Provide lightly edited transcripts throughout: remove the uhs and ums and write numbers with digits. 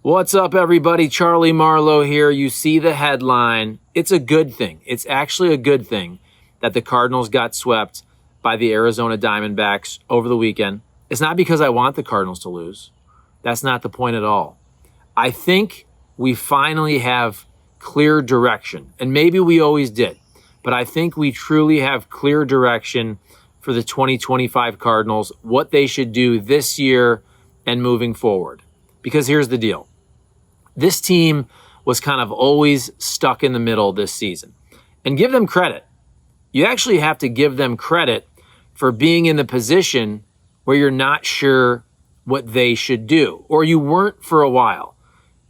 What's up, everybody? Charlie Marlow here. You see the headline. It's a good thing. It's actually a good thing that the Cardinals got swept by the Arizona Diamondbacks over the weekend. It's not because I want the Cardinals to lose. That's not the point at all. I think we finally have clear direction, and maybe we always did, but I think we truly have clear direction for the 2025 Cardinals, what they should do this year and moving forward. Because here's the deal. This team was kind of always stuck in the middle this season. And give them credit. You actually have to give them credit for being in the position where you're not sure what they should do, or you weren't for a while.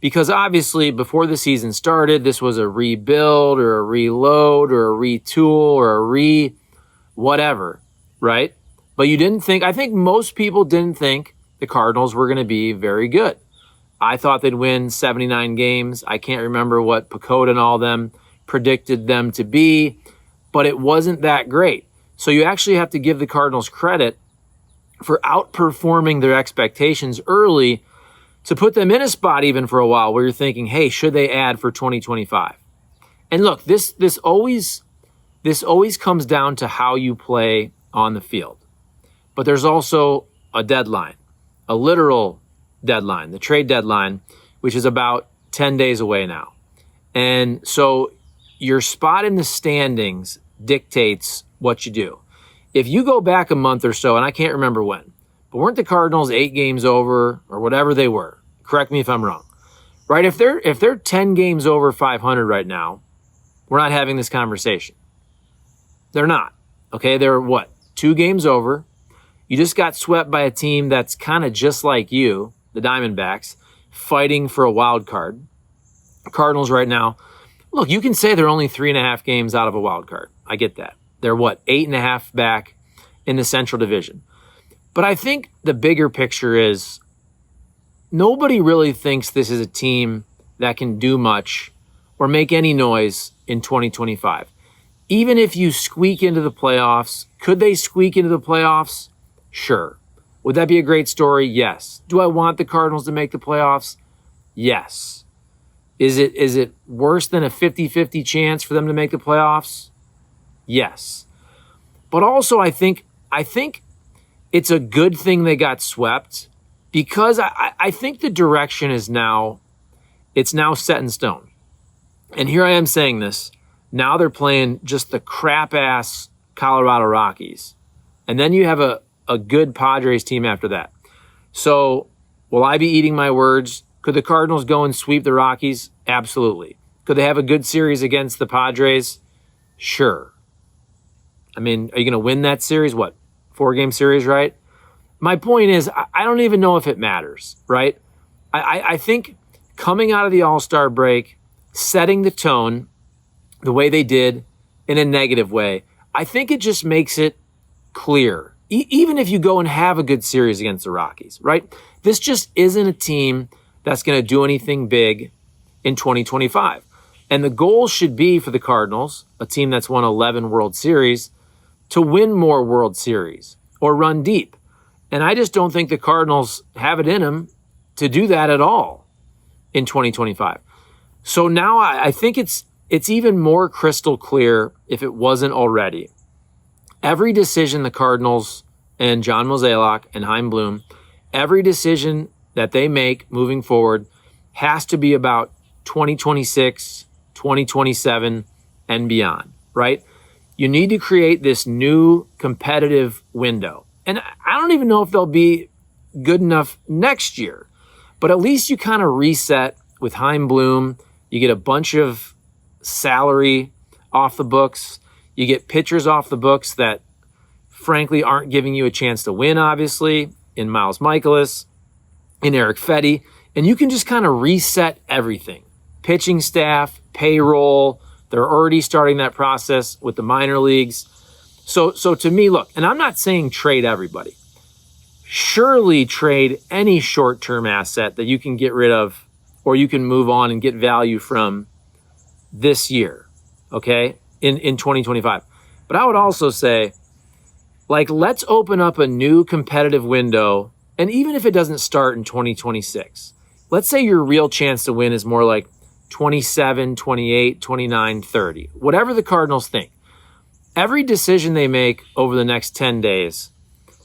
Because obviously before the season started, this was a rebuild or a reload or a retool or a whatever, right? But you didn't think, I think most people didn't think the Cardinals were going to be very good. I thought they'd win 79 games. I can't remember what Pacoda and all them predicted them to be, but it wasn't that great. So you actually have to give the Cardinals credit for outperforming their expectations early to put them in a spot even for a while where you're thinking, hey, should they add for 2025? And look, this always comes down to how you play on the field. But there's also a deadline, a literal deadline, the trade deadline, which is about 10 days away now. And so your spot in the standings dictates what you do. If you go back a month or so, and I can't remember when, but weren't the Cardinals 8 games over or whatever they were? Correct me if I'm wrong. Right? If they're 10 games over 500 right now, we're not having this conversation. They're not. Okay, they're what? 2 games over. You just got swept by a team that's kind of just like you, the Diamondbacks, fighting for a wild card. Cardinals right now, look, you can say they're only 3.5 games out of a wild card. I get that. They're what, 8.5 back in the Central Division. But I think the bigger picture is nobody really thinks this is a team that can do much or make any noise in 2025. Even if you squeak into the playoffs, could they squeak into the playoffs? Sure. Would that be a great story? Yes. Do I want the Cardinals to make the playoffs? Yes. Is it worse than a 50-50 chance for them to make the playoffs? Yes. But also I think it's a good thing they got swept because I think the direction is now set in stone. And here I am saying this. Now they're playing just the crap-ass Colorado Rockies. And then you have a good Padres team after that. So will I be eating my words? Could the Cardinals go and sweep the Rockies? Absolutely. Could they have a good series against the Padres? Sure. I mean, are you going to win that series? What, 4-game series, right? My point is, I don't even know if it matters, right? I think coming out of the All-Star break, setting the tone the way they did in a negative way, I think it just makes it clear. Even if you go and have a good series against the Rockies, right? This just isn't a team that's going to do anything big in 2025. And the goal should be for the Cardinals, a team that's won 11 World Series, to win more World Series or run deep. And I just don't think the Cardinals have it in them to do that at all in 2025. So now I think it's even more crystal clear, if it wasn't already. Every decision the Cardinals and John Mozeliak and Chaim Bloom, every decision that they make moving forward has to be about 2026, 2027, and beyond, right? You need to create this new competitive window. And I don't even know if they'll be good enough next year, but at least you kind of reset with Chaim Bloom. You get a bunch of salary off the books. You get pitchers off the books that, frankly, aren't giving you a chance to win, obviously, in Miles Mikolas, in Eric Fedde, and you can just kind of reset everything. Pitching staff, payroll, they're already starting that process with the minor leagues. So to me, look, and I'm not saying trade everybody. Surely trade any short-term asset that you can get rid of or you can move on and get value from this year, okay, in 2025. But I would also say, let's open up a new competitive window, and even if it doesn't start in 2026, let's say your real chance to win is more like 27, 28, 29, 30, whatever the Cardinals think. Every decision they make over the next 10 days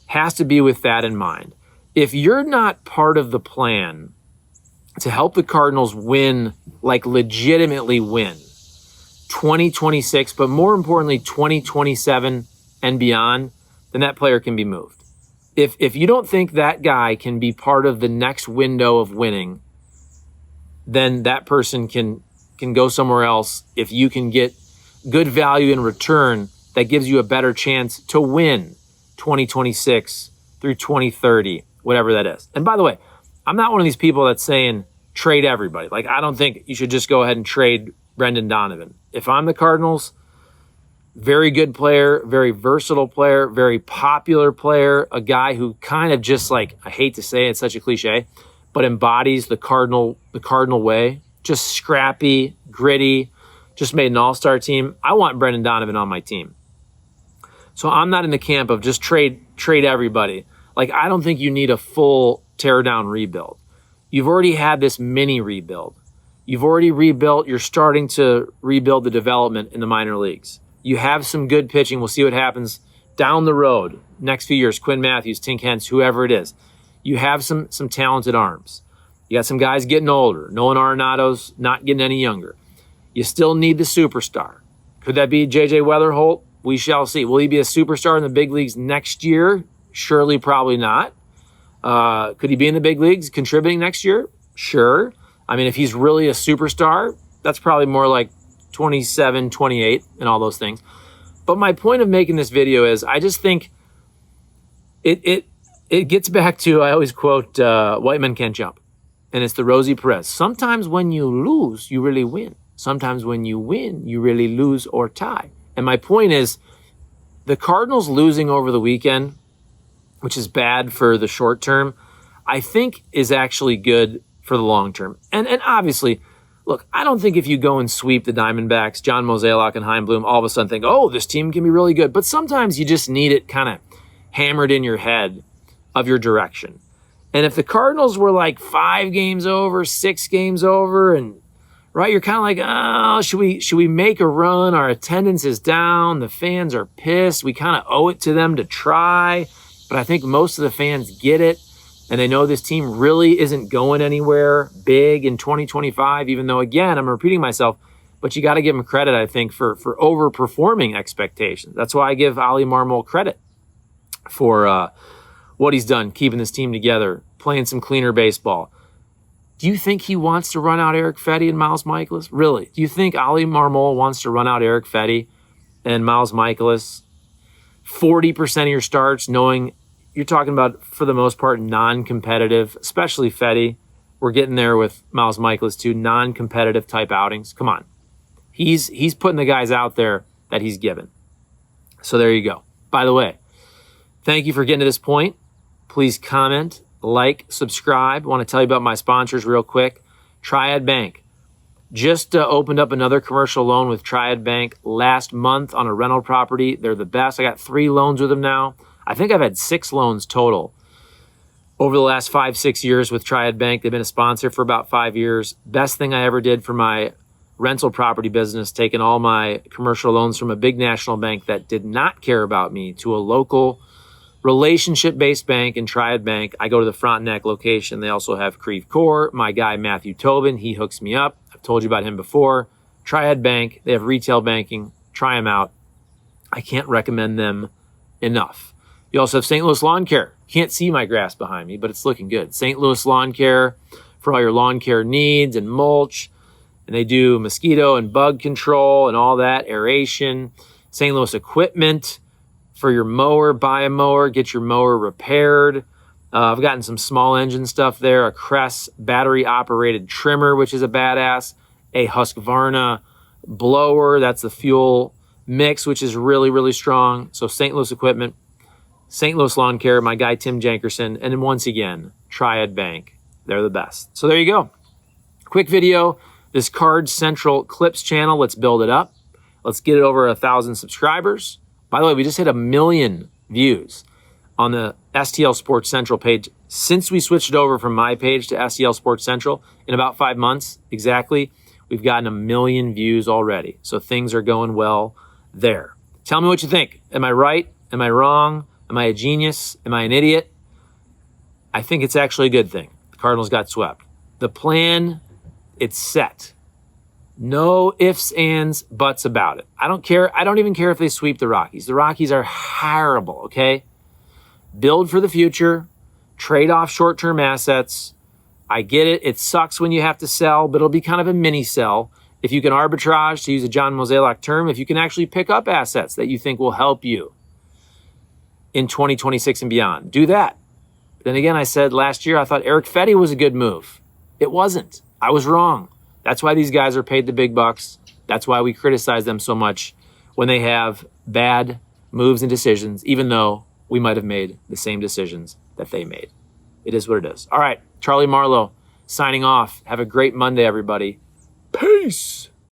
has to be with that in mind. If you're not part of the plan to help the Cardinals win, like legitimately win 2026, but more importantly, 2027 and beyond, then that player can be moved. If you don't think that guy can be part of the next window of winning, then that person can go somewhere else if you can get good value in return that gives you a better chance to win 2026 through 2030, whatever that is. And by the way, I'm not one of these people that's saying trade everybody. Like, I don't think you should just go ahead and trade Brendan Donovan. If I'm the Cardinals, very good player, very versatile player, very popular player, a guy who kind of just, like, I hate to say it, it's such a cliche, but embodies the Cardinal way. Just scrappy, gritty, just made an all-star team. I want Brendan Donovan on my team. So I'm not in the camp of just trade everybody. Like, I don't think you need a full tear-down rebuild. You've already had this mini rebuild. You've already rebuilt. You're starting to rebuild the development in the minor leagues. You have some good pitching. We'll see what happens down the road. Next few years, Quinn Matthews, Tink Hence, whoever it is. You have some talented arms. You got some guys getting older. Nolan Arenado's not getting any younger. You still need the superstar. Could that be J.J. Weatherholt? We shall see. Will he be a superstar in the big leagues next year? Surely, probably not. Could he be in the big leagues contributing next year? Sure. I mean, if he's really a superstar, that's probably more like 27, 28 and all those things. But my point of making this video is I just think it gets back to, I always quote, white men can't jump. And it's the Rosie Perez. Sometimes when you lose, you really win. Sometimes when you win, you really lose or tie. And my point is, the Cardinals losing over the weekend, which is bad for the short term, I think is actually good for the long term. And obviously, look, I don't think if you go and sweep the Diamondbacks, John Mozeliak and Chaim Bloom, all of a sudden think, oh, this team can be really good. But sometimes you just need it kind of hammered in your head of your direction. And if the Cardinals were like 5 games over, 6 games over, and right, you're kind of like, oh, should we make a run? Our attendance is down. The fans are pissed. We kind of owe it to them to try. But I think most of the fans get it. And they know this team really isn't going anywhere big in 2025, even though, again, I'm repeating myself, but you got to give him credit, I think, for overperforming expectations. That's why I give Ali Marmol credit for what he's done, keeping this team together, playing some cleaner baseball. Do you think he wants to run out Eric Fetty and Miles Michaelis? Really? Do you think Ali Marmol wants to run out Eric Fetty and Miles Michaelis 40% of your starts, knowing you're talking about, for the most part, non-competitive, especially Fetty. We're getting there with Miles Michaelis too, non-competitive type outings. Come on. He's putting the guys out there that he's given. So there you go. By the way, thank you for getting to this point. Please comment, like, subscribe. I want to tell you about my sponsors real quick. Triad Bank. Just opened up another commercial loan with Triad Bank last month on a rental property. They're the best. I got 3 loans with them now. I think I've had 6 loans total over the last 5-6 years with Triad Bank. They've been a sponsor for about 5 years. Best thing I ever did for my rental property business, taking all my commercial loans from a big national bank that did not care about me to a local relationship-based bank in Triad Bank. I go to the Frontenac location. They also have Creve Coeur. My guy, Matthew Tobin, he hooks me up. I've told you about him before. Triad Bank, they have retail banking. Try them out. I can't recommend them enough. You also have St. Louis Lawn Care. Can't see my grass behind me, but it's looking good. St. Louis Lawn Care for all your lawn care needs and mulch. And they do mosquito and bug control and all that, aeration. St. Louis Equipment for your mower. Buy a mower, get your mower repaired. I've gotten some small engine stuff there. A Crest battery-operated trimmer, which is a badass. A Husqvarna blower. That's the fuel mix, which is really, really strong. So St. Louis Equipment, St. Louis Lawn Care, my guy Tim Jankerson, and then once again, Triad Bank. They're the best. So there you go. Quick video. This Card Central Clips channel, let's build it up. Let's get it over 1,000 subscribers. By the way, we just hit 1 million views on the STL Sports Central page Since we switched it over from my page to SEL Sports Central, in about 5 months exactly, we've gotten 1 million views already. So things are going well there. Tell me what you think. Am I right? Am I wrong? Am I a genius? Am I an idiot? I think it's actually a good thing. The Cardinals got swept. The plan, it's set. No ifs, ands, buts about it. I don't care. I don't even care if they sweep the Rockies. The Rockies are horrible, okay? Build for the future. Trade off short-term assets. I get it. It sucks when you have to sell, but it'll be kind of a mini sell. If you can arbitrage, to use a John Mozeliak term, if you can actually pick up assets that you think will help you in 2026 and beyond, do that. Then again, I said last year I thought Eric Fetty was a good move. It wasn't. I was wrong. That's why these guys are paid the big bucks. That's why we criticize them so much when they have bad moves and decisions, even though we might have made the same decisions that they made. It is what it is. All right, Charlie Marlow signing off. Have a great Monday, everybody. Peace.